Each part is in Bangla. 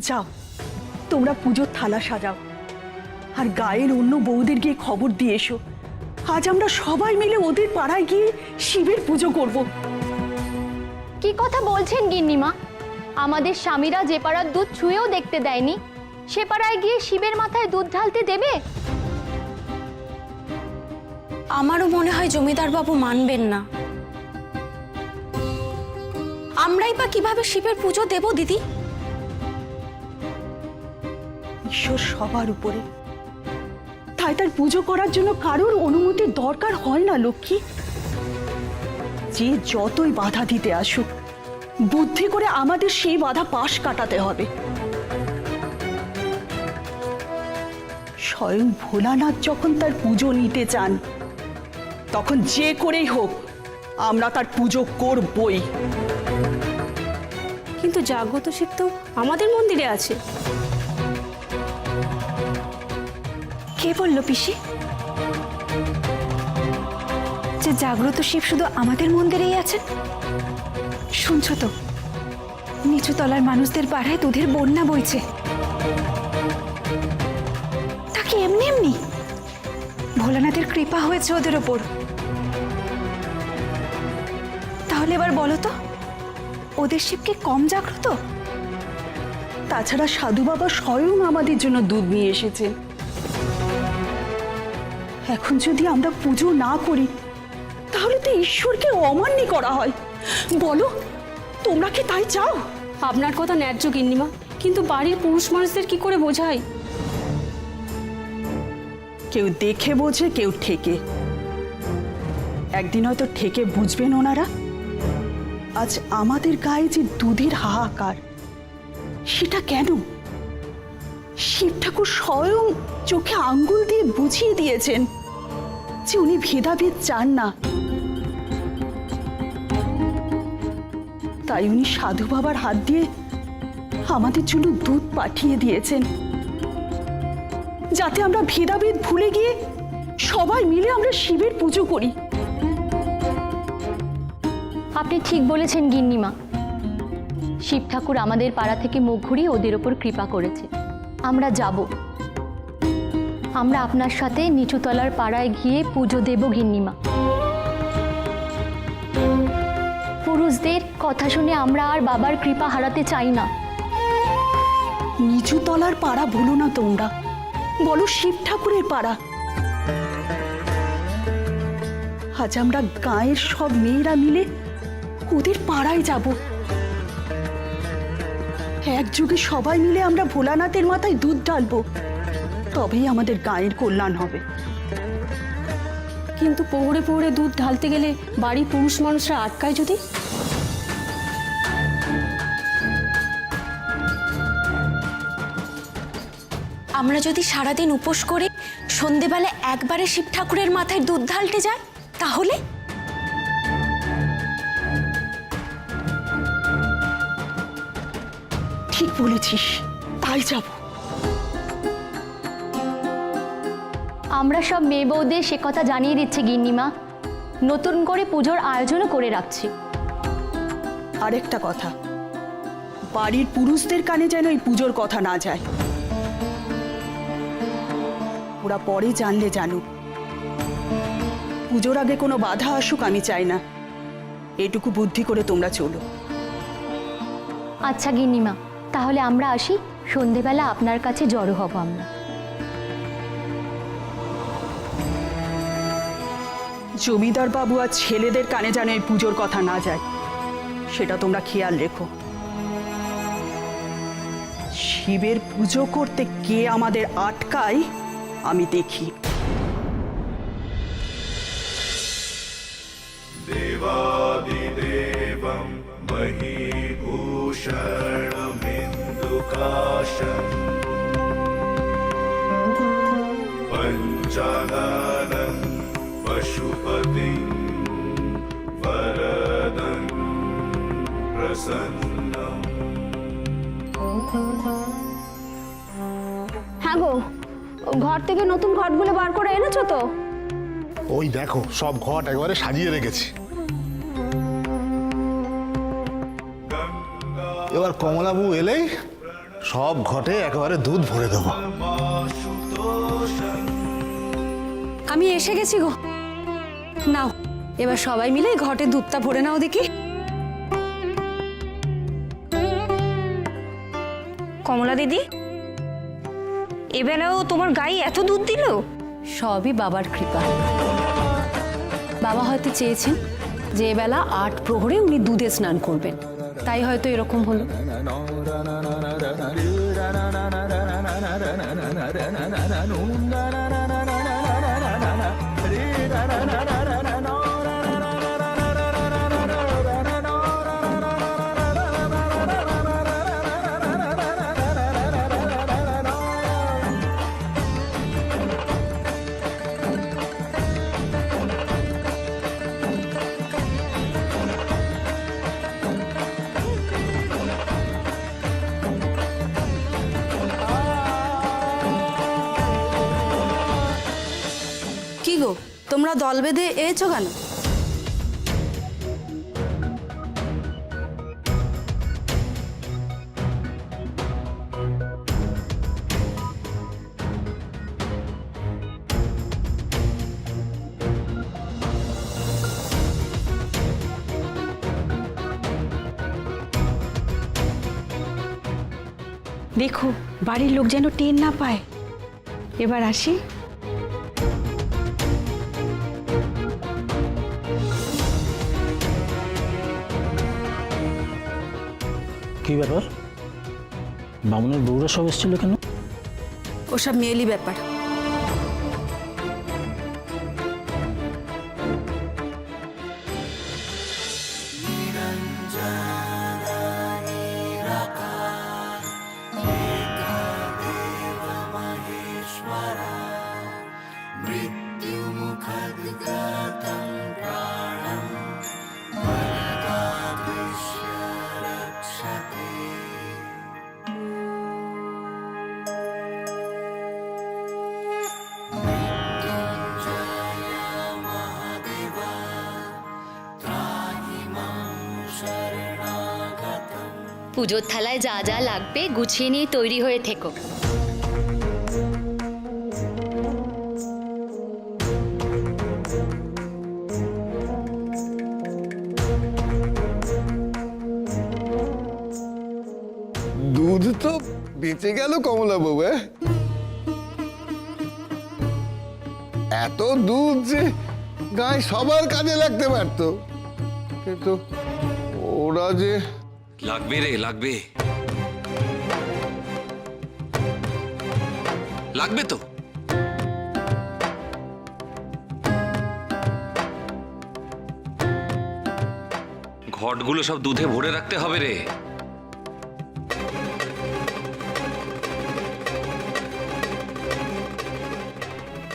যাও, তোমরা পুজোর থালা সাজাও আর গায়ের অন্য বউদের গিয়ে খবর দিয়ে এসো। আজ আমরা সবাই মিলে ওদের পাড়ায় গিয়ে শিবের পুজো করব। কি কথা বলছেন গিন্নিমা? আমাদের স্বামীরা যে পাড়ার দুধ ছুঁয়েও দেখতে দেয়নি, সে পাড়ায় গিয়ে শিবের মাথায় দুধ ঢালতে দেবে? আমারও মনে হয় জমিদার বাবু মানবেন না। আমরাই বা কিভাবে শিবের পুজো দেব দিদি? ঈশ্বর সবার উপরে, তাই তার পুজো করার জন্য কারোর অনুমতির দরকার হয় না লক্ষ্মী। যে যতই বাধা দিতে আসুক, বুদ্ধি করে আমাদের সেই বাধা পাশ কাটাতে হবে। স্বয়ং ভোলানাথ যখন তার পুজো নিতে চান, তখন যে করেই হোক আমরা তার পুজো করবই। কিন্তু জাগ্রত শিব তো আমাদের মন্দিরে আছে। কে বলল পিসি যে জাগ্রত শিব শুধু আমাদের মন্দিরেই আছেন? শুনছো তো, নিচু তলার মানুষদের পাড়ায় দুধের বন্যা বইছে। তাকে এমনি এমনি ভোলানাথের কৃপা হয়েছে ওদের ওপর। তাহলে এবার বলো তো, ওদের শিব কি কম জাগ্রত? তাছাড়া সাধু বাবা স্বয়ং আমাদের জন্য দুধ নিয়ে এসেছেন। এখন যদি আমরা পুজো না করি, তাহলে তো ঈশ্বরকে অমান্য করা হয়। বলো, তোমরা কি তাই চাও? আপনার কথা ন্যায্য গিন্নিমা, কিন্তু বাড়ির পুরুষ মানুষদের কি করে বোঝাই? কেউ দেখে বোঝে, কেউ ঠেকে। একদিন হয়তো ঠেকে বুঝবেন ওনারা। আজ আমাদের গায়ে যে দুধের হাহাকার, সেটা কেন? শিব ঠাকুর স্বয়ং চোখে আঙ্গুল দিয়ে বুঝিয়ে দিয়েছেন যে উনি ভেদাভেদ চান না। তাই উনি সাধু বাবার হাত দিয়ে আমাদের জন্য দুধ পাঠিয়ে দিয়েছেন, যাতে আমরা ভেদাভেদ ভুলে গিয়ে সবাই মিলে আমরা শিবের পুজো করি। আপনি ঠিক বলেছেন গিন্নিমা। শিব ঠাকুর আমাদের পাড়া থেকে মুখ ঘুরিয়ে ওদের ওপর কৃপা করেছে। আমরা যাব, আমরা আপনার সাথে নিচুতলার পাড়ায় গিয়ে পুজো দেব গিন্নিমা। পুরুষদের কথা শুনে আমরা আর বাবার কৃপা হারাতে চাই না। নিচু তলার পাড়া বলো না তোমরা, বলো শিব ঠাকুরের পাড়া। আজ আমরা গাঁয়ের সব মেয়েরা মিলে ওদের পাড়ায় যাব। একযোগে সবাই মিলে আমরা ভোলানাথের মাথায় দুধ ঢালবো, তবেই আমাদের গাঁয়ের কল্যাণ হবে। কিন্তু পৌড়ে পৌড়ে দুধ ঢালতে গেলে বাড়ির পুরুষ মানুষরা আটকায় যদি? আমরা যদি সারাদিন উপোস করে সন্ধেবেলা একবারে শিব ঠাকুরের মাথায় দুধ ঢালতে যাই, তাহলে? ঠিক বলেছিস, তাই যাব। আমরা সব মেয়ে বউদের সে কথা জানিয়ে দিচ্ছে গিন্নিমা। নতুন করে পুজোর আয়োজনও করে রাখছি। আরেকটা কথা, বাড়ির পুরুষদের কানে যেন এই পুজোর কথা না যায়। ওরা পরে জানলে জানুক, পুজোর আগে কোনো বাধা আসুক আমি চাই না। এটুকু বুদ্ধি করে তোমরা চলো। আচ্ছা গিন্নিমা, তাহলে আমরা আসি। সন্ধেবেলা আপনার কাছে জড়ো হব আমরা। জমিদার বাবু আর ছেলেদের কানে যেন এই পুজোর কথা না যায়, সেটা তোমরা খেয়াল রেখো। শিবের পুজো করতে কে আমাদের আটকায় আমি দেখি। देवादिदेवं महीभूषणमिन्दुकाशम् पञ्चाननं पशुपतिं वरदं प्रसन्नम्। হ্যাঁ গো, ঘর থেকে নতুন ঘটগুলো বার করে এনেছো তো? ওই দেখো, সব ঘট একবারে সাজিয়ে রেখেছি। এবার কমলাবু এলেই সব ঘটে একেবারে দুধ ভরে দেবো। আমি এসে গেছি গো। নাও এবার সবাই মিলে ঘটে দুধটা ভরে নাও দেখি। কমলা দিদি, এবেলাও তোমার গায়ে এত দুধ দিল? সবই বাবার কৃপা। বাবা হয়তো চেয়েছেন যে এবেলা 8 প্রহরে উনি দুধে স্নান করবেন, তাই হয়তো এরকম হলো। কি গো, তোমরা দল বেঁধে এসো কেন? দেখো বাড়ির লোক যেন টের না পায়। এবার আসি। কি ব্যাপার? বামুনের বউরা সব এসেছিল কেন? ওসব মেয়েলি ব্যাপার। পুজোর থালায় যা যা লাগবে গুছিয়ে নিয়ে তৈরি হয়ে থেকো। দুধ তো বেঁচে গেল কমলা বাবু। এত দুধ যে গায়ে সবার কাজে লাগতে পারতো, কিন্তু ওরা যে লাগবে রে, লাগবে লাগবে তো। ঘটগুলো সব দুধে ভরে রাখতে হবে রে।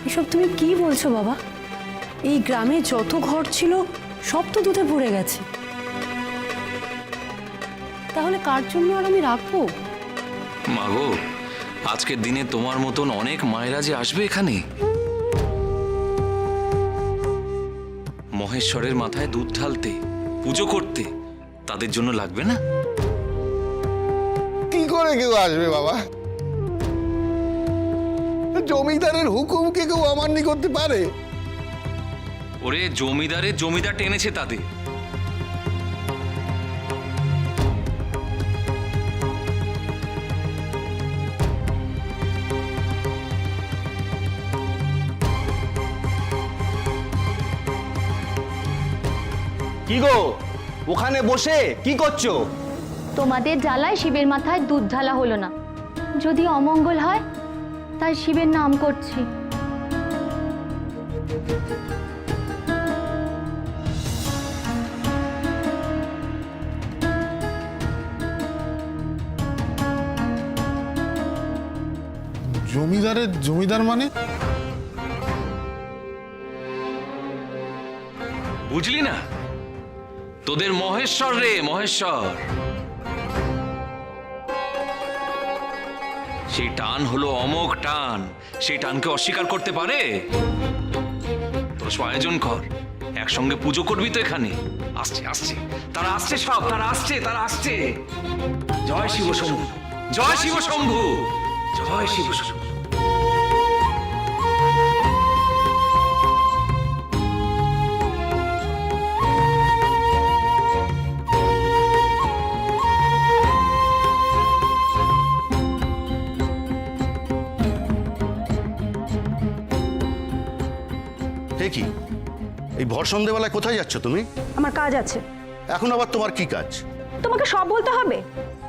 এসব তুমি কি বলছো বাবা? এই গ্রামে যত ঘর ছিল সব তো দুধে ভরে গেছে। তাহলে কার জন্য আর আমি রাখবো? মাগো, আজকের দিনে তোমার মতন অনেক মায়েরা যে আসবে এখানে। মহেশ্বরের মাথায় দুধ ঢালতে, পুজো করতে, তাদের জন্য লাগবে না? কি করে কেউ আসবে বাবা? জমিদারের হুকুম কি কেউ অমান্য করতে পারে? ওরে জমিদারের জমিদার টেনেছে তাদের। কি গো, ওখানে বসে কি করছো? তোমাদের জ্বালায় শিবের মাথায় দুধ ঢালা হলো না, যদি অমঙ্গল হয় তাই শিবের নাম করছি। জমিদারের জমিদার মানে? বুঝলি না? তোদের মহেশ্বর রে, মহেশ্বর। সেই টান হলো অমোঘ টান। সেই টানকে অস্বীকার করতে পারে? তোর আয়োজন কর, একসঙ্গে পুজো করবি তো এখানে। আসছে আসছে, তারা আসছে, সব তারা আসছে, তারা আসছে। জয় শিব শম্ভু, জয় শিব শম্ভু, জয় শিব শম্ভু। হে কি, এই ভর সন্ধেবেলায় কোথায় যাচ্ছ তুমি? আমার কাজ আছে। এখন আবার তোমার কি কাজ? তোমাকে সব বলতে হবে,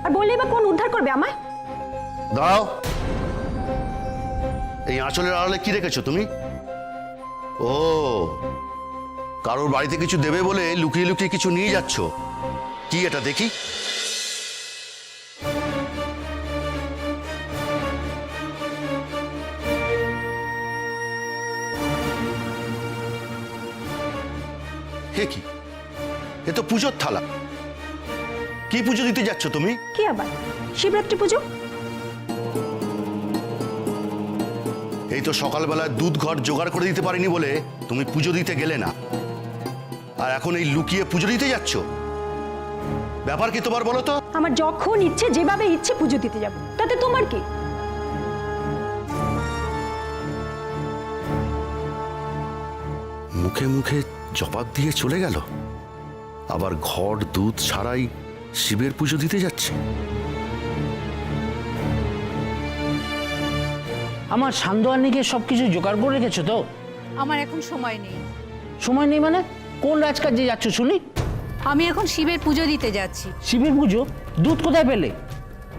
আর বললেই বা কোন উদ্ধার করবে আমায়? দাও, এই আঁচলের আড়ালে কি রেখেছো তুমি? ও, কারোর বাড়িতে কিছু দেবে বলে লুকিয়ে লুকিয়ে কিছু নিয়ে যাচ্ছ। কি এটা দেখি? হে কি, এ তো পুজোর থালা। কি পুজো দিতে যাচ্ছ তুমি? কি আবার শিবরাত্রি পুজো? এই তো সকালবেলা দুধ ঘট জোগাড় করে দিতে পারিনি বলে তুমি পুজো দিতে গেলে না, আর এখন এই লুকিয়ে পুজো দিতে যাচ্ছ। ব্যাপার কি তোমার বলো তো? আমার যখন ইচ্ছে যেভাবে ইচ্ছে পুজো দিতে যাব, তাতে তোমার কি? মুখে মুখে জবাব দিয়ে চলে গেল, আবার ঘট দুধ ছাড়াই শিবের পুজো দিতে যাচ্ছে। আমার সান্দোয়ানিকে সব কিছু জোগাড় করে রেখেছো তো? আমার এখন সময় নেই। সময় নেই মানে? কোন রাজকার্যে যাচ্ছ শুনি? আমি এখন শিবের পুজো দিতে যাচ্ছি। শিবের পুজো? দুধ কোথায় পেলে?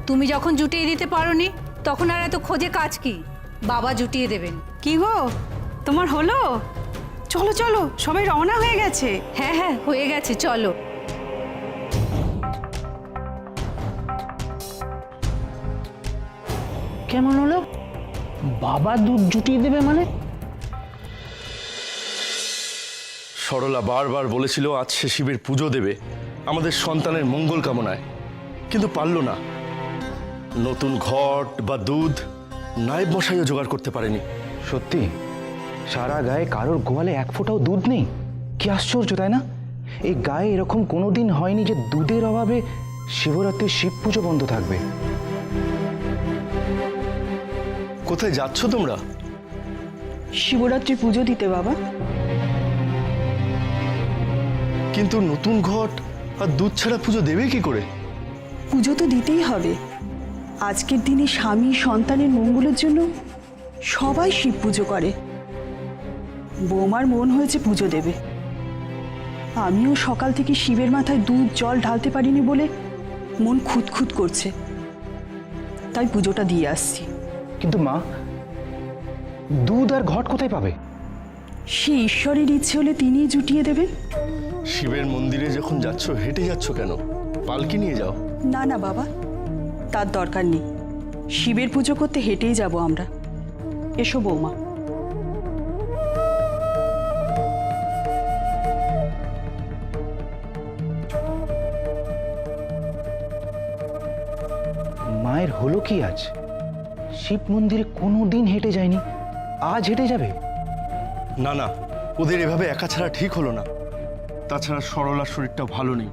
তুমি যখন জুটিয়ে দিতে পারোনি, তখন আর এত খোঁজে কাজ কি? বাবা জুটিয়ে দেবেন। কি গো, তোমার হলো? চলো চলো, সবাই রওনা হয়ে গেছে। হ্যাঁ হ্যাঁ, হয়ে গেছে, চলো। কেমন হলো? বাবা দুধ জুটিয়ে দেবে মানে? সরলা বারবার বলেছিল আজ সে শিবের পুজো দেবে আমাদের সন্তানের মঙ্গল কামনায়, কিন্তু পারল না। নতুন ঘট বা দুধ নায়েব মশাইও জোগাড় করতে পারেনি। সত্যি সারা গায়ে কারোর গোয়ালে এক ফোঁটাও দুধ নেই। কি আশ্চর্য, তাই না? এই গায়ে এরকম কোনোদিন হয়নি যে দুধের অভাবে শিবরাত্রির শিব পুজো বন্ধ থাকবে। কোথায় যাচ্ছ তোমরা? শিবরাত্রি পুজো দিতে বাবা। কিন্তু নতুন ঘট আর দুধ ছাড়া পুজো দেবে কি করে? পুজো তো দিতেই হবে। আজকের দিনে স্বামী সন্তানের মঙ্গলের জন্য সবাই শিব পুজো করে। বৌমার মন হয়েছে পুজো দেবে। আমিও সকাল থেকে শিবের মাথায় দুধ জল ঢালতে পারিনি বলে মন খুঁতখুত করছে, তাই পুজোটা দিয়ে আসছি। কিন্তু মা, দুধ আর ঘট কোথায় পাবে? সে ঈশ্বরের ইচ্ছে হলে তিনিই জুটিয়ে দেবেন। শিবের মন্দিরে যখন যাচ্ছ হেঁটে যাচ্ছ কেন? পালকি নিয়ে যাও। না না বাবা, তার দরকার নেই। শিবের পুজো করতে হেঁটেই যাব আমরা। এসো বৌমা। মায়ের হলো কি আজ? শিব মন্দিরে কোনোদিন হেঁটে যায়নি, আজ হেঁটে যাবে? না না, ওদের এভাবে একা ছাড়া ঠিক হলো না। তাছাড়া সরলার শরীরটা ভালো নেই।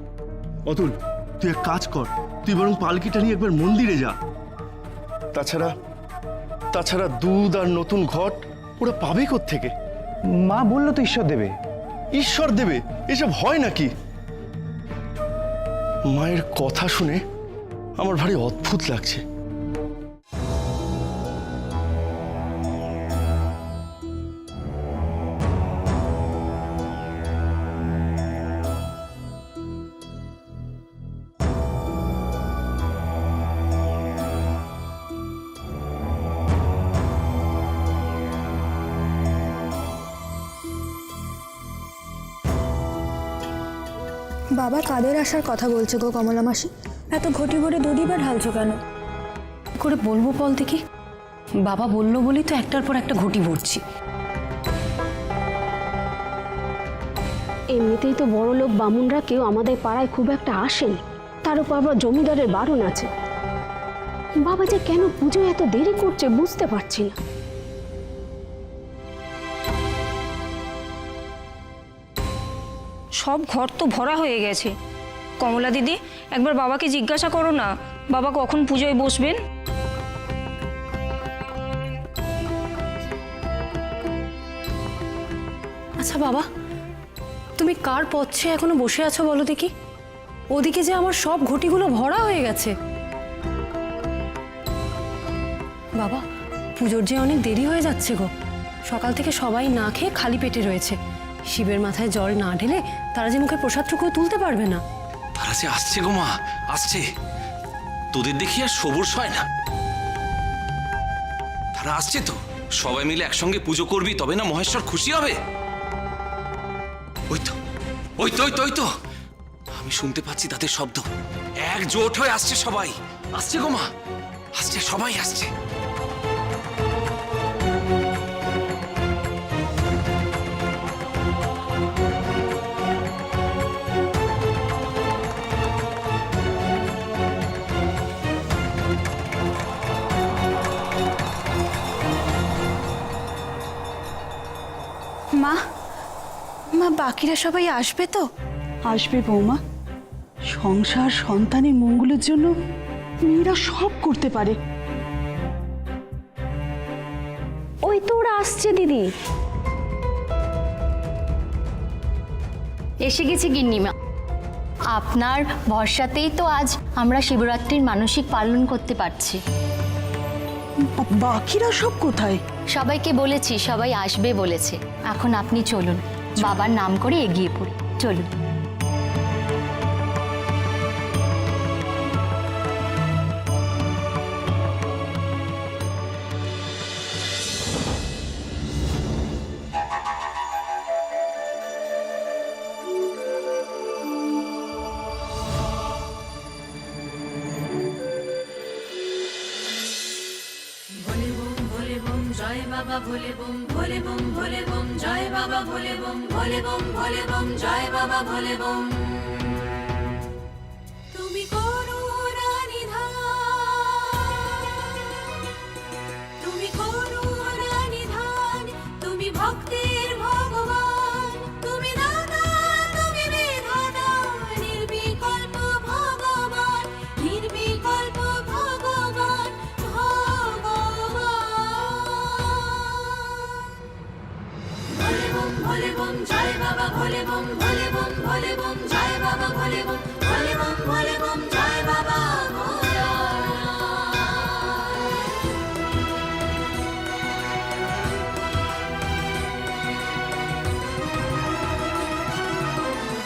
অতুল, তুই এক কাজ কর, তুই বরং পালকিটা নিয়ে একবার মন্দিরে যা। তাছাড়া দুধ আর নতুন ঘট ওরা পাবে কোত্থেকে? মা বললো তো ঈশ্বর দেবে। ঈশ্বর দেবে? এসব হয় নাকি? মায়ের কথা শুনে আমার ভারী অদ্ভুত লাগছে। বাবা কাদের আসার কথা বলছো গো কমলা মাসি? এত ঘটি ভরে দুধই বা ঢালছো কেন? করে বলবো বল দেখি। বাবা বললো বলেই তো একটার পর একটা ঘটি ভরছি। এমনিতেই তো বড় লোক বামুনরা কেউ আমাদের পাড়ায় খুব একটা আসেন, তার উপর আবার জমিদারের বারণ আছে। বাবা যে কেন পুজোয় এত দেরি করছে বুঝতে পারছি না। সব ঘর তো ভরা হয়ে গেছে। কমলা দিদি, একবার বাবাকে জিজ্ঞাসা করো না বাবা কখন পুজোয় বসবেন? আচ্ছা বাবা, তুমি কার পথে এখনো বসে আছো বলো দেখি? ওদিকে যে আমার সব ঘটিগুলো ভরা হয়ে গেছে। বাবা, পুজোর যে অনেক দেরি হয়ে যাচ্ছে গো। সকাল থেকে সবাই না খেয়ে খালি পেটে রয়েছে। শিবের মাথায় জল না ঢেলে তারা যে মুখে প্রসাদটুকু তুলতে পারবে না। তারা যে আসছে গো মা, আসছে। তোদের দেখি আর সবুর হয় না। তারা আসছে তো, সবাই মিলে একসঙ্গে পুজো করবি, তবে না মহেশ্বর খুশি হবে। ওই তো ওই তো ওই তো ওই তো আমি শুনতে পাচ্ছি তাদের শব্দ। একজোট হয়ে আসছে সবাই। আসছে গো মা, আসছে, সবাই আসছে। মা, মা বাকিরা সবাই আসবে তো? আসবে বৌমা। সংসার সন্তানের মঙ্গলের জন্য মেয়েরা সব করতে পারে। ওই তো ওরা আসছে দিদি। এসে গেছে গিন্নিমা। আপনার ভরসাতেই তো আজ আমরা শিবরাত্রির মানসিক পালন করতে পারছি। বাকিরা সব কোথায়? সবাইকে বলেছি, সবাই আসবে বলেছে। এখন আপনি চলুন, বাবার নাম করে এগিয়ে পড়ি। চলুন। জয় বাবা ভোলে বম, ভোলে বম, ভোলে বম, জয় বাবা ভোলে বম, ভোলে বম, ভোলে বম, জয় বাবা ভোলে বম। তুমি করুণা নিধান, তুমি করুণা নিধান, তুমি ভক্তের ভগবান, তুমি দাতা, তুমি বিধাতা, নির্বিকল্প ভগবান, নির্বিকল্প ভগবান, ভোলে বম, জয় বাবা ভোলে বম, ভোলে বম, ভোলে বম, জয় বাবা ভোলে বম, ভোলে বম, ভোলে বম, জয় বাবা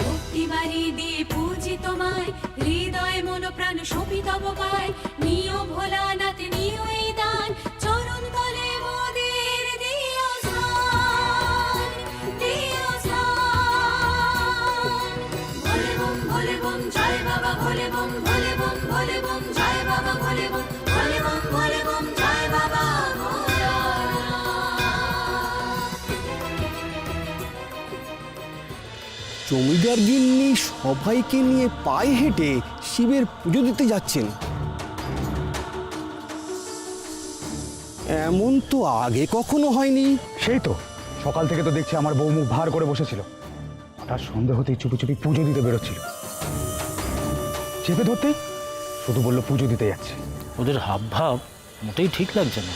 ভক্তি বাড়ি দিয়ে পূজি তোমায়, হৃদয় মন প্রাণ সপি তব গায়। নিও ভোলানাথ, নিও এই দান, চরণ তলে মোদের দিও স্থান, দিও স্থান। ভোলে বম, ভোলে বম, জয় বাবা ভোলে বম, ভোলে বম, ভোলে বম, জয় বাবা ভোলে বম, ভোলে বম, ভোলে বম, জয় বাবা জমিদার গিন্নি সবাইকে নিয়ে পায়ে হেঁটে শিবের পুজো দিতে যাচ্ছেন। এমন তো আগে কখনো হয়নি। সেই তো, সকাল থেকে তো দেখছি আমার বউ মুখ ভার করে বসেছিল। হঠাৎ সন্ধে হতেই চুপি চুপি পুজো দিতে বেরোচ্ছিল। চেপে ধরতে শুধু বললো পুজো দিতে যাচ্ছে। ওদের হাব ভাব মোটেই ঠিক লাগছে না।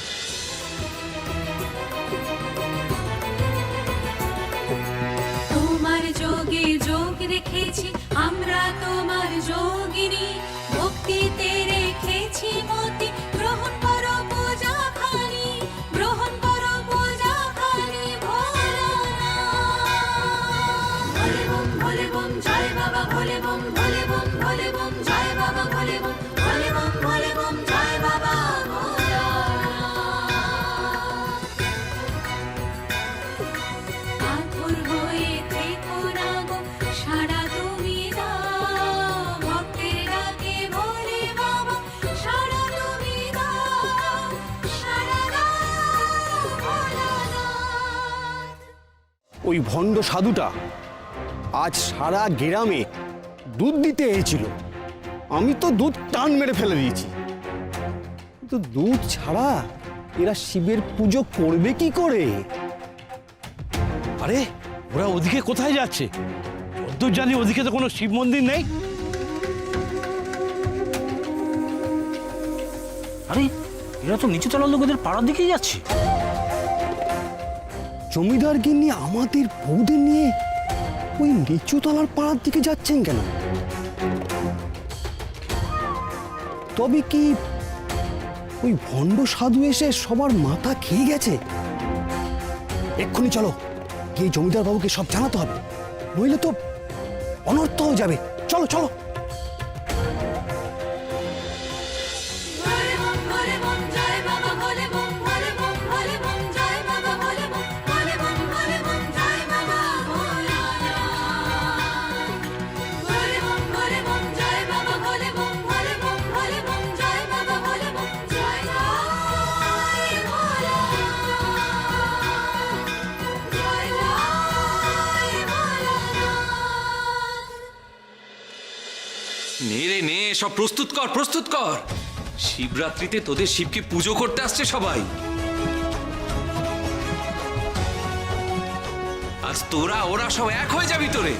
তোমার যোগে যোগ রেখেছি আমরা, তোমার যোগিনী ভক্তিতে রেখেছি মতি। গ্রহণ করো পূজা খানি, গ্রহণ করো পূজা খানি ভোলে বম, ভোলে বম, জয় বাবা ভোলে বম, ভোলে বম, ভোলে বম, জয় বাবা ভোলে বম, ভোলে বম, ভোলে বম, জয় বাবা আতুর হয়ে থেকো না গো, সাড়া তুমি দাও ভক্তের ডাকে ভোলে বাবা, সাড়া তুমি দাও, সাড়া দাও ভোলানাথ। ওই ভণ্ড সাধুটা আজ সারা গ্রামে দুধ দিতে এসেছিল। আমি তো দুধ টান মেরে ফেলে দিয়েছি। তো দুধ ছাড়া এরা শিবের পুজো করবে কি করে? আরে ওরা ওদিকে কোথায় যাচ্ছে? যতদূর জানি ওদিকে তো কোনো শিব মন্দির নেই। আরে এরা তো নিচুতলার লোকেদের পাড়ার দিকেই যাচ্ছে। জমিদার গিন্নি আমাদের বউদের নিয়ে ওই নিচুতলার পাড়ার দিকে যাচ্ছেন কেন? তবে কি ওই ভণ্ড সাধু এসে সবার মাথা খেয়ে গেছে? এক্ষুনি চলো, গিয়ে জমিদার বাবুকে সব জানাতে হবে, নইলে তো অনর্থ হয়ে যাবে। চলো চলো। ভোলে বম ভোলে বম জয় বাবা ভোলে বম ভোলে বম ভোলে বম জয় বাবা ভোলে বম ভোলে বম ভোলে বম জয় বাবা ভোলানাথ। ভোলে বম ভোলে বম জয় বাবা ভোলে বম ভোলে বম ভোলে বম জয় বাবা ভোলে বম জয় জয় ভোলানাথ। জয় জয় ভোলানাথ। নে রে নে, সব প্রস্তুত কর, প্রস্তুত কর। শিবরাত্রিতে তোদের শিবকে পুজো করতে আসছে সবাই। আজ তোরা ওরা সব এক হয়ে যাবি তোরে।